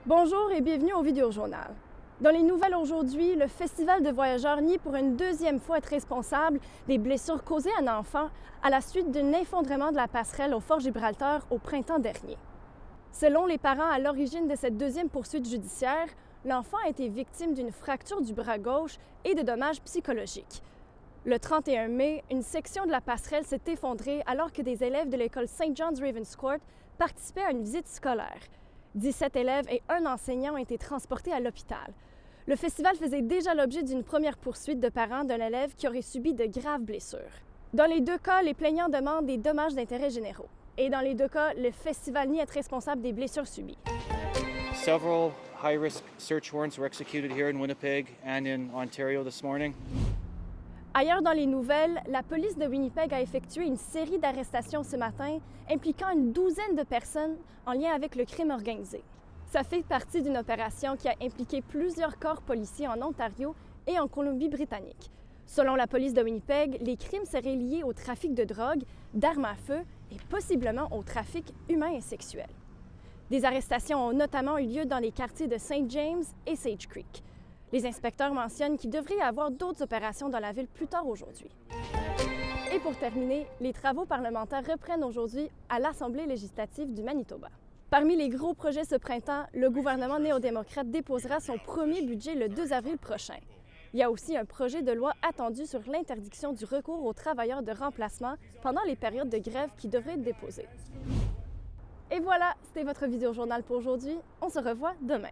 Bonjour et bienvenue au Vidéojournal. Dans les nouvelles aujourd'hui, le Festival de voyageurs nie pour une deuxième fois être responsable des blessures causées à un enfant à la suite d'un effondrement de la passerelle au Fort Gibraltar au printemps dernier. Selon les parents à l'origine de cette deuxième poursuite judiciaire, l'enfant a été victime d'une fracture du bras gauche et de dommages psychologiques. Le 31 mai, une section de la passerelle s'est effondrée alors que des élèves de l'école St. John's Ravenscourt participaient à une visite scolaire. 17 élèves et un enseignant ont été transportés à l'hôpital. Le festival faisait déjà l'objet d'une première poursuite de parents d'un élève qui aurait subi de graves blessures. Dans les deux cas, les plaignants demandent des dommages d'intérêt généraux. Et dans les deux cas, le festival nie être responsable des blessures subies. Several high-risk search warrants were executed here in Winnipeg and in Ontario this morning. Ailleurs dans les nouvelles, la police de Winnipeg a effectué une série d'arrestations ce matin impliquant une douzaine de personnes en lien avec le crime organisé. Ça fait partie d'une opération qui a impliqué plusieurs corps policiers en Ontario et en Colombie-Britannique. Selon la police de Winnipeg, les crimes seraient liés au trafic de drogue, d'armes à feu et possiblement au trafic humain et sexuel. Des arrestations ont notamment eu lieu dans les quartiers de St. James et Sage Creek. Les inspecteurs mentionnent qu'il devrait y avoir d'autres opérations dans la ville plus tard aujourd'hui. Et pour terminer, les travaux parlementaires reprennent aujourd'hui à l'Assemblée législative du Manitoba. Parmi les gros projets ce printemps, le gouvernement néo-démocrate déposera son premier budget le 2 avril prochain. Il y a aussi un projet de loi attendu sur l'interdiction du recours aux travailleurs de remplacement pendant les périodes de grève qui devraient être déposées. Et voilà, c'était votre vidéojournal pour aujourd'hui. On se revoit demain.